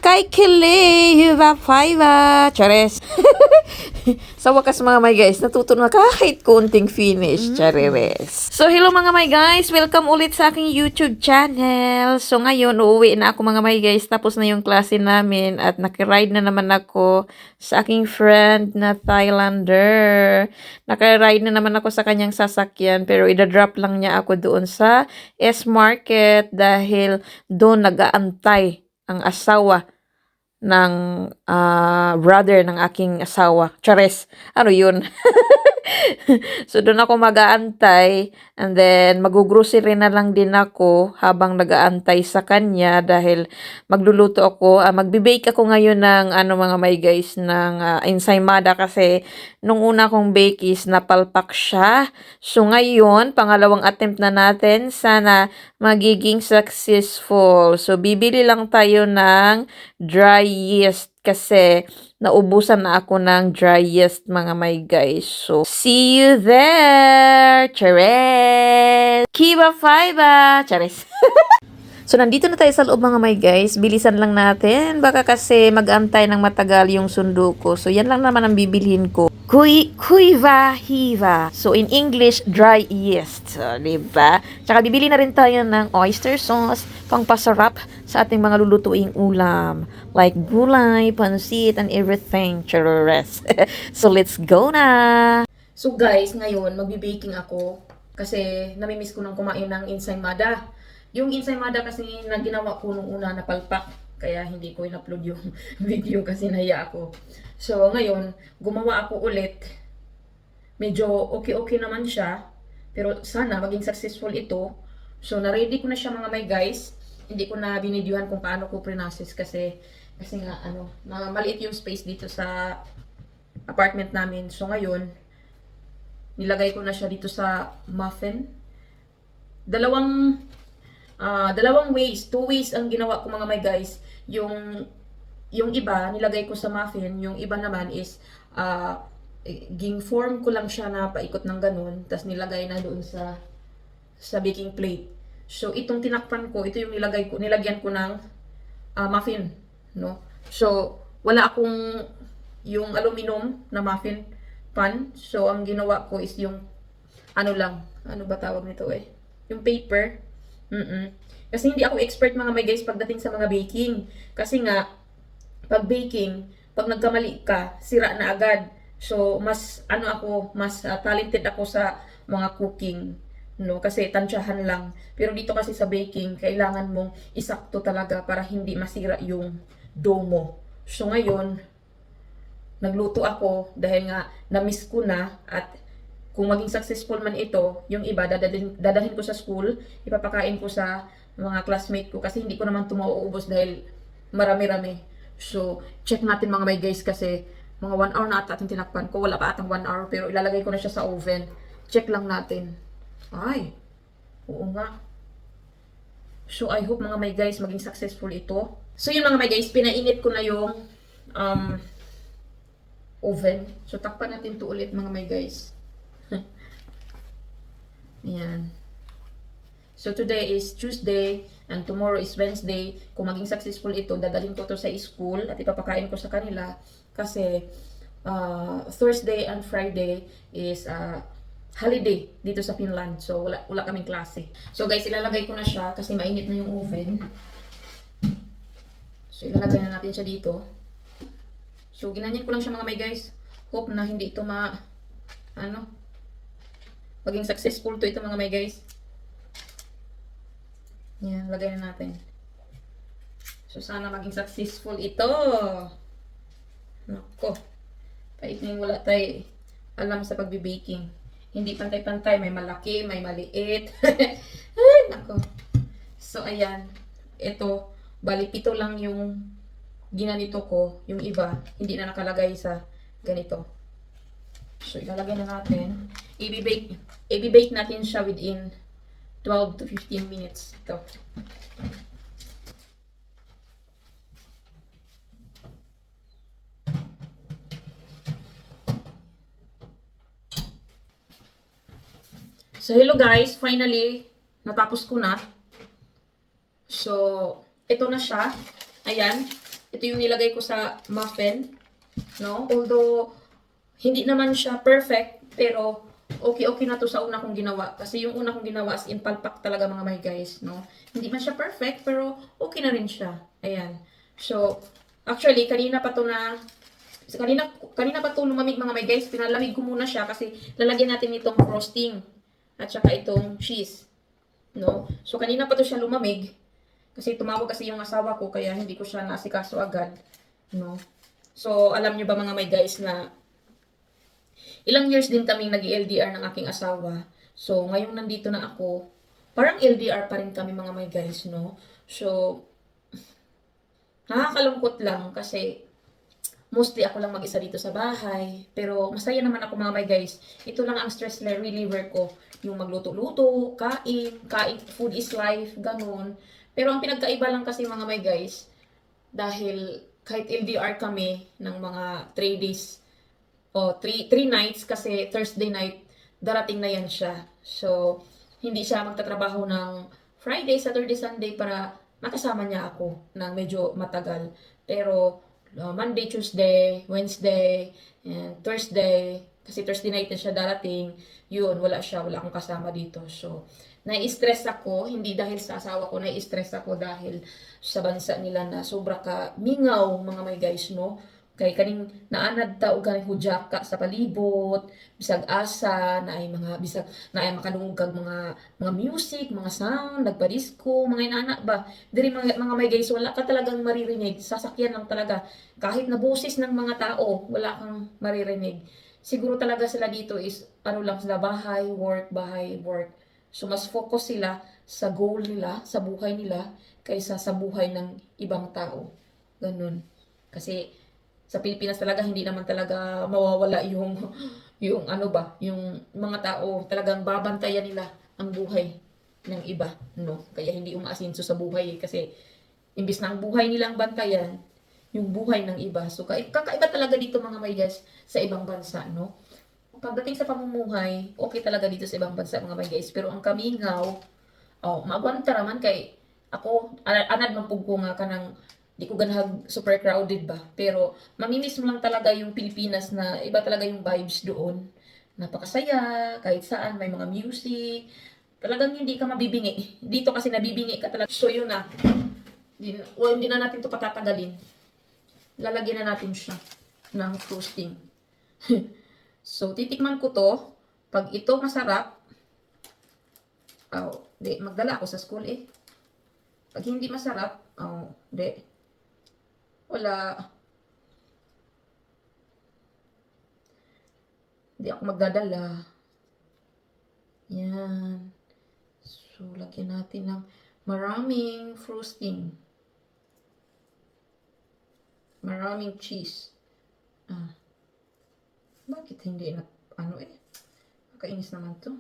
Kay Kili, Hiva Faiva, Chares. Sa wakas mga may guys, natuto na kahit konting finish, Chares. So hello mga may guys, welcome ulit sa aking YouTube channel. So ngayon, uuwi na ako mga may guys, tapos na yung klase namin at nakiride na naman ako sa aking friend na Thailander. Nakiride na naman ako sa kanyang sasakyan, pero idadrop lang niya ako doon sa S-Market dahil doon nag-aantay ang asawa ng brother ng aking asawa. Chares. Ano yun? So, doon ako mag-aantay and then mag-grocery na lang din ako habang nag-aantay sa kanya dahil magluluto ako. Magbe-bake ako ngayon ng mga may guys ng ensaymada kasi nung una kong bake is napalpak siya. So, ngayon, pangalawang attempt na natin. Sana magiging successful. So, bibili lang tayo ng dry yeast kasi naubusan na ako ng dry yeast mga may guys. So, see you there! Chares! Kiba Fiba! Chares! So, nandito na tayo sa loob mga may guys. Bilisan lang natin. Baka kasi mag-antay ng matagal yung sundo ko. So, yan lang naman ang bibilhin ko. Kuiva hiva. So, in English, dry yeast. So, diba? Tsaka bibili na rin tayo ng oyster sauce pang pasarap sa ating mga lulutuing ulam. Like gulay, pansit, and everything. Chares. So, let's go na! So, guys, ngayon, magbi-baking ako. Kasi, namimiss ko nang kumain ng ensaymada. Yung ensaymada kasi na ginawa ko nung una na palpak, kaya hindi ko in-upload yung video kasi nahiya ako. So, ngayon, gumawa ako ulit. Medyo okay-okay naman siya, pero sana maging successful ito. So, na-ready ko na siya mga may guys. Hindi ko na binidyohan kung paano ko pre-process kasi nga, maliit yung space dito sa apartment namin. So, ngayon, nilagay ko na siya dito sa muffin. Dalawang ways, 2 ways ang ginawa ko mga may guys. Yung iba nilagay ko sa muffin, yung iba naman is ging form ko lang siya na paikot ng ganun, tapos nilagay na doon sa baking plate. So itong tinakpan ko, ito yung nilagyan ko ng muffin, no? So wala akong yung aluminum na muffin pan. So ang ginawa ko is yung ano ba tawag nito yung paper. Kasi hindi ako expert mga may guys pagdating sa mga baking. Kasi nga, pag baking, pag nagkamali ka, sira na agad. So, mas talented ako sa mga cooking. No? Kasi tansyahan lang. Pero dito kasi sa baking, kailangan mong isakto talaga para hindi masira yung dough mo. So, ngayon, nagluto ako dahil nga na-miss ko na at kung maging successful man ito, yung iba, dadalhin ko sa school, ipapakain ko sa mga classmate ko kasi hindi ko naman ito mauubos dahil marami-rami. So, check natin mga may guys kasi mga 1 hour na ata ating tinakpan ko. Wala pa atang 1 hour pero ilalagay ko na siya sa oven. Check lang natin. Ay, oo nga. So, I hope mga may guys maging successful ito. So, yun mga may guys, pinainit ko na yung oven. So, takpan natin to ulit mga may guys. Ayan. So, today is Tuesday and tomorrow is Wednesday. Kung maging successful ito, dadalhin ko to sa school at ipapakain ko sa kanila kasi Thursday and Friday is holiday dito sa Finland. So, wala kaming klase. So, guys, ilalagay ko na siya kasi mainit na yung oven. So, ilalagay na natin siya dito. So, ginanyan ko lang siya mga may guys. Hope na hindi ito maging successful to ito mga may guys. Yan, lagay na natin. So, sana maging successful ito. Nako. Kahit na wala tayo alam sa pagbibaking. Hindi pantay-pantay. May malaki, may maliit. Ay, nako. So, ayan. Ito, bali 7 lang yung ginanito ko. Yung iba, hindi na nakalagay sa ganito. So, ilalagay na natin. I-bake natin siya within 12 to 15 minutes. Ito. So, hello guys. Finally, natapos ko na. So, ito na siya. Ayan. Ito yung nilagay ko sa muffin, no? Although, hindi naman siya perfect, pero okay na to sa una kong ginawa. Kasi yung una kong ginawa as in palpak talaga mga my guys, no? Hindi man siya perfect, pero okay na rin siya. Ayan. So, actually, kanina pa to lumamig mga my guys. Pinalamig ko muna siya kasi lalagyan natin itong frosting at saka itong cheese, no? So, kanina pa to siya lumamig kasi tumawag kasi yung asawa ko kaya hindi ko siya nasikaso agad, no? So, alam nyo ba mga my guys na ilang years din kaming nag-LDR ng aking asawa. So, ngayong nandito na ako, parang LDR pa rin kami mga my guys, no? So, nakakalungkot lang kasi mostly ako lang mag-isa dito sa bahay. Pero masaya naman ako mga my guys. Ito lang ang stress reliever ko. Yung magluto-luto, kain, food is life, ganun. Pero ang pinagkaiba lang kasi mga my guys, dahil kahit LDR kami ng mga 3 days, o 3 nights kasi Thursday night, darating na yan siya. So, hindi siya magtatrabaho ng Friday, Saturday, Sunday para makasama niya ako ng medyo matagal. Pero, Monday, Tuesday, Wednesday, and Thursday, kasi Thursday night na siya darating, yun, wala akong kasama dito. So, nai-stress ako, hindi dahil sa asawa ko, nai-stress ako dahil sa bansa nila na sobra ka mingaw, mga may guys, no? Kay kaning naanad ta og kaning hudyaka sa palibot, bisag asa na ay mga bisag na ay makanungog kag mga music, mga sound, nagpa-disco, mga inana ba. Diri mga may guys, wala ka talagang maririnig, sasakyan lang talaga. Kahit na boses ng mga tao, wala kang maririnig. Siguro talaga sila dito is ano lang sila, bahay, work. So mas focus sila sa goal nila, sa buhay nila kaysa sa buhay ng ibang tao. Ganun. Kasi sa Pilipinas talaga hindi naman talaga mawawala yung ano ba, yung mga tao talagang babantayan nila ang buhay ng iba, no? Kaya hindi umaasinso sa buhay kasi imbis na ang buhay nilang bantayan, yung buhay ng iba. So kakaiba talaga dito mga may guys sa ibang bansa, no? Pagdating sa pamumuhay, okay talaga dito sa ibang bansa mga may guys, pero ang kamingaw, maagwanta raman kay ako anad man pug ko nga kanang di ko ganahag super crowded ba. Pero mamimiss mo lang talaga yung Pilipinas na iba talaga yung vibes doon. Napakasaya, kahit saan may mga music. Talagang hindi ka mabibingi. Dito kasi nabibingi ka talaga. So yun na. Hindi na natin to patatagalin. Lalagyan na natin siya ng frosting. So titikman ko to. Pag ito masarap, magdala ako sa school eh. Pag hindi masarap, wala. Hindi ako magdadala. Yan. So, lagyan natin ng maraming frosting. Maraming cheese. Bakit hindi na, kakainis naman to.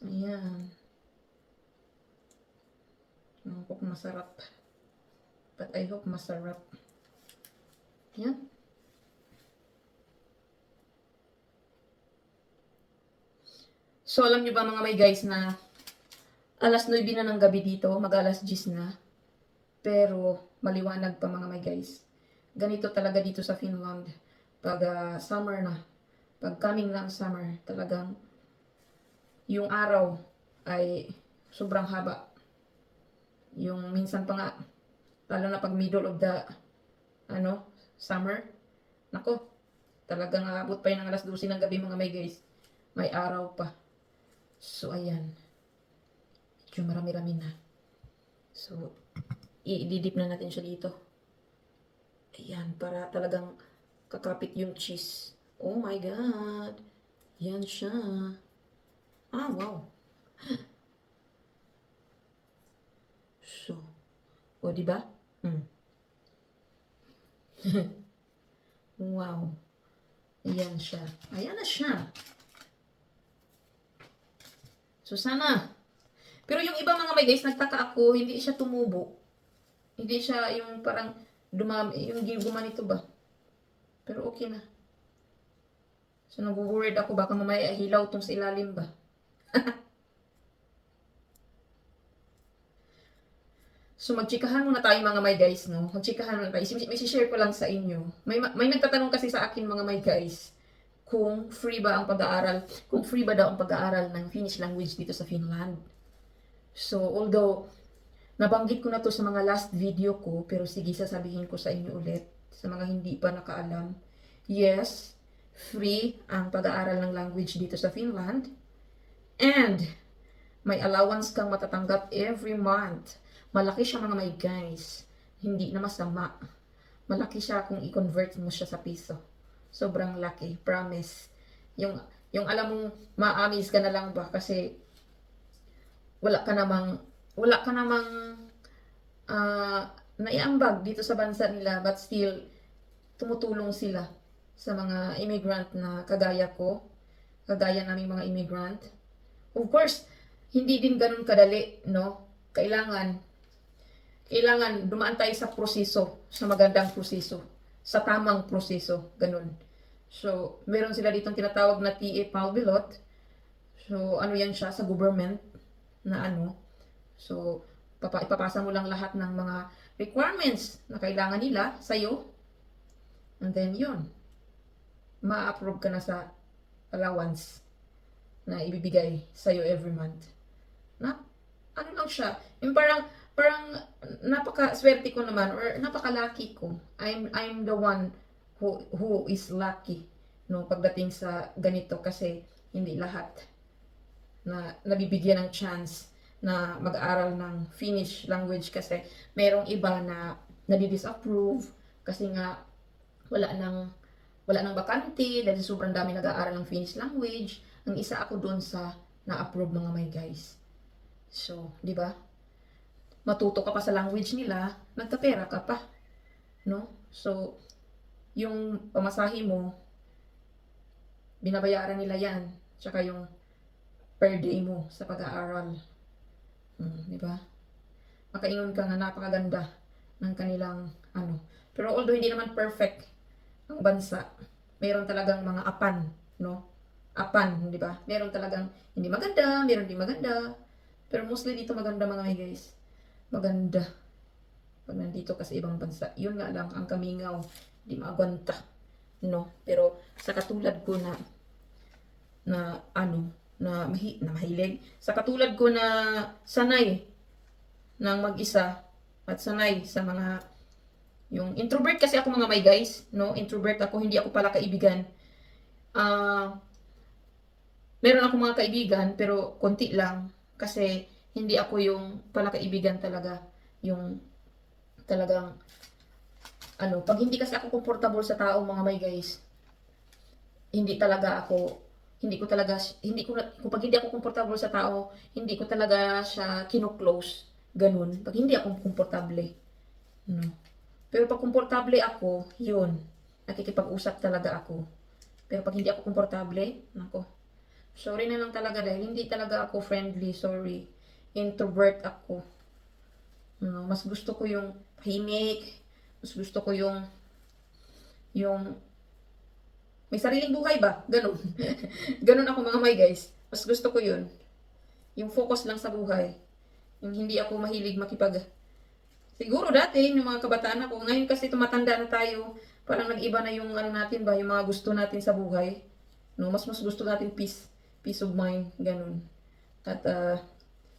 Ayan. Ewan ko kung masarap. But I hope masarap. Yan. So, alam nyo ba mga may guys na alas 9 na ng gabi dito, mag-alas 10 na. Pero, maliwanag pa mga may guys. Ganito talaga dito sa Finland. Pag summer na, pag coming na ang summer, talagang yung araw ay sobrang haba. Yung minsan pa nga, lalo na pag middle of the summer, nako, talagang aabot pa yun ng alas 12 ng gabi mga may guys. May araw pa. So, ayan. Medyo marami-rami na. So, i-dip na natin siya dito. Ayan, para talagang kakapit yung cheese. Oh my God. Yan siya. Wow. So, diba? Wow. Ayan siya. Ayan na siya. So, sana. Pero yung iba mga may guys, nagtaka ako, hindi siya tumubo. Hindi siya yung parang dumami, yung gumanito ba. Pero okay na. So, nag-worried ako, baka mamaya hilaw tong sa ilalim ba. So, magchikahan muna tayo mga my guys, no? Magchikahan muna tayo. May share ko lang sa inyo. May nagtatanong kasi sa akin mga my guys, kung free ba ang pag-aaral, kung free ba daw ang pag-aaral ng Finnish language dito sa Finland. So, although, nabanggit ko na to sa mga last video ko, pero sige, sasabihin ko sa inyo ulit, sa mga hindi pa nakaalam. Yes, free ang pag-aaral ng language dito sa Finland. And, may allowance kang matatanggap every month. Malaki siya mga my guys. Hindi na masama. Malaki siya kung i-convert mo siya sa piso. Sobrang laki. Promise. Yung alam mong ma-amaze ka na lang ba kasi wala ka namang naiambag dito sa bansa nila but still tumutulong sila sa mga immigrant na kagaya ko. Kagaya naming mga immigrant. Of course, hindi din ganun kadali, no? Kailangan dumaan tayo sa proseso, sa magandang proseso, sa tamang proseso, ganun. So, meron sila ditong tinatawag na TA Paubilot. So, ano yan siya sa government na ano. So, ipapasa mo lang lahat ng mga requirements na kailangan nila sa'yo. And then, yun. Ma-approve ka na sa allowance na ibibigay sa'yo every month. Na, ano lang siya. Yung parang napaka-swerte ko naman or napaka-lucky ko. I'm the one who is lucky no pagdating sa ganito kasi hindi lahat na nabibigyan ng chance na mag-aral ng Finnish language kasi merong iba na nadi-disapprove kasi nga wala nang bakante dahil sobrang dami nag-aaral ng Finnish language. Ang isa ako doon sa na-approve mga my guys. So, di ba? Matuto ka pa sa language nila, nagkapera ka pa. No? So, yung pamasahe mo, binabayaran nila yan. Tsaka yung per day mo sa pag-aaral. Di ba? Makaingon ka nga napakaganda ng kanilang ano. Pero although hindi naman perfect ang bansa, mayroon talagang mga apan, no? Apan, di ba? Meron talagang hindi maganda, meron di maganda. Pero mostly dito maganda mga may guys. Maganda. Pag nandito ka sa ibang bansa. Yun nga lang, ang kamingaw. Di maagwanta. No? Pero sa katulad ko na mahilig. Sa katulad ko na sanay ng mag-isa at sanay sa mga yung introvert kasi ako mga may guys. No? Introvert ako. Hindi ako pala kaibigan. Meron ako mga kaibigan pero konti lang. Kasi hindi ako yung pala kaibigan talaga, yung talagang pag hindi kasi ako comfortable sa tao mga may guys, pag hindi ako comfortable sa tao, hindi ko talaga siya kino-close, ganun, pag hindi ako komportable. No. Pero pag komportable ako, yun, nakikipag-usap talaga ako. Pero pag hindi ako komportable, nako, sorry na lang talaga dahil hindi talaga ako friendly, sorry. Introvert ako. Mas gusto ko yung tahimik. Mas gusto ko yung may sariling buhay ba? Ganun. Ganun ako mga my guys. Mas gusto ko yun. Yung focus lang sa buhay. Yung hindi ako mahilig siguro dati, yung mga kabataan ako. Ngayon kasi tumatanda na tayo. Parang nag-iba na yung natin ba, yung mga gusto natin sa buhay. No, mas gusto natin peace of mind. Ganun. At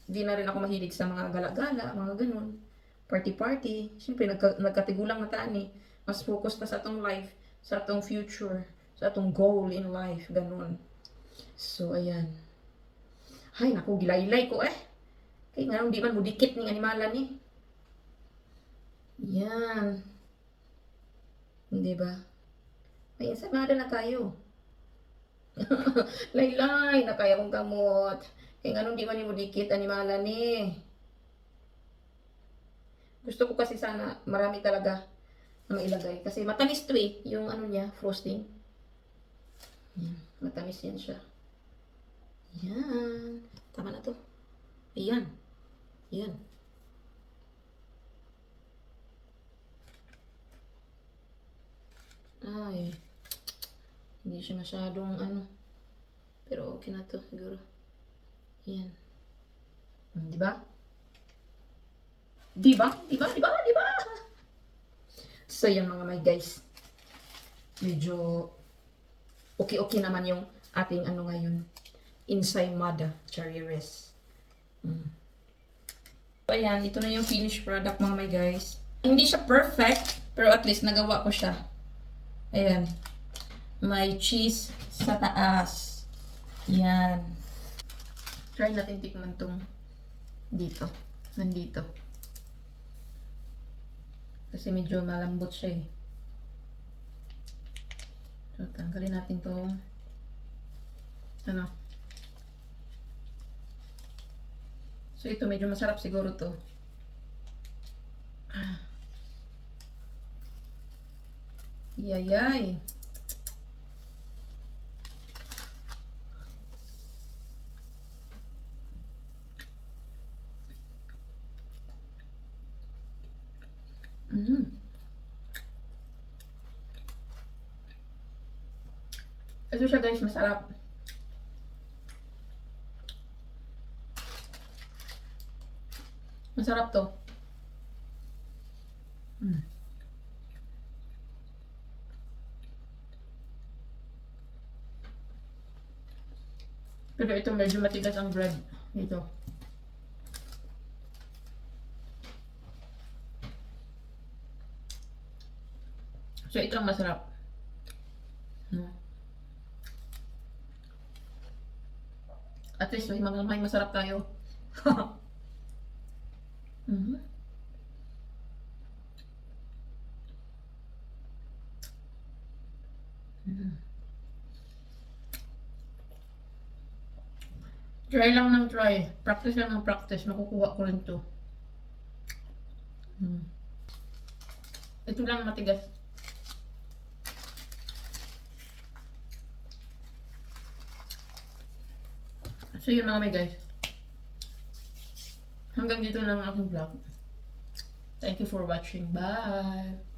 di na rin ako mahilig sa mga gala-gala, mga ganun. Party-party. Siyempre, nagkatigulang na taan eh. Mas focus na sa atong life, sa atong future, sa atong goal in life. Ganun. So, ayan. Ay, naku, gilaylay ko eh. Kaya nga, hindi man mo dikit ng animalan eh. Yan. Hindi ba? May ensamada na tayo. Laylay, na kaya kong gamot. Kaya nga nung di man mo dikit, animalan eh. Gusto ko kasi sana marami talaga na mailagay. Kasi matamis to eh, yung niya, frosting. Yan, matamis yan siya. Yan. Tama na to. Ayan. Yan. Ay. Hindi siya masyadong pero okay na to siguro. Yan. Di ba? Diba? Diba? Diba? Diba? So, yan mga my guys. Medyo okay naman yung ating ano ngayon. Ensaymada Cherries. So, ayan. Ito na yung finished product mga my guys. Hindi siya perfect, pero at least nagawa ko siya. Ayan. May cheese sa taas. Yan. Try natin tikman tong dito. Nandito. Kasi medyo malambot siya eh. So, tanggalin natin tong ano. So, ito medyo masarap siguro to. Yayay. Ito siya guys, masarap. Masarap to. Pero ito medyo matigas ang bread dito. So ito ang masarap. At least may masarap tayo. Try lang ng try. Practice lang ng practice. Makukuha ko rin to. Ito lang matigas. So yun mga may guys. Hanggang dito lang ang aking vlog. Thank you for watching. Bye!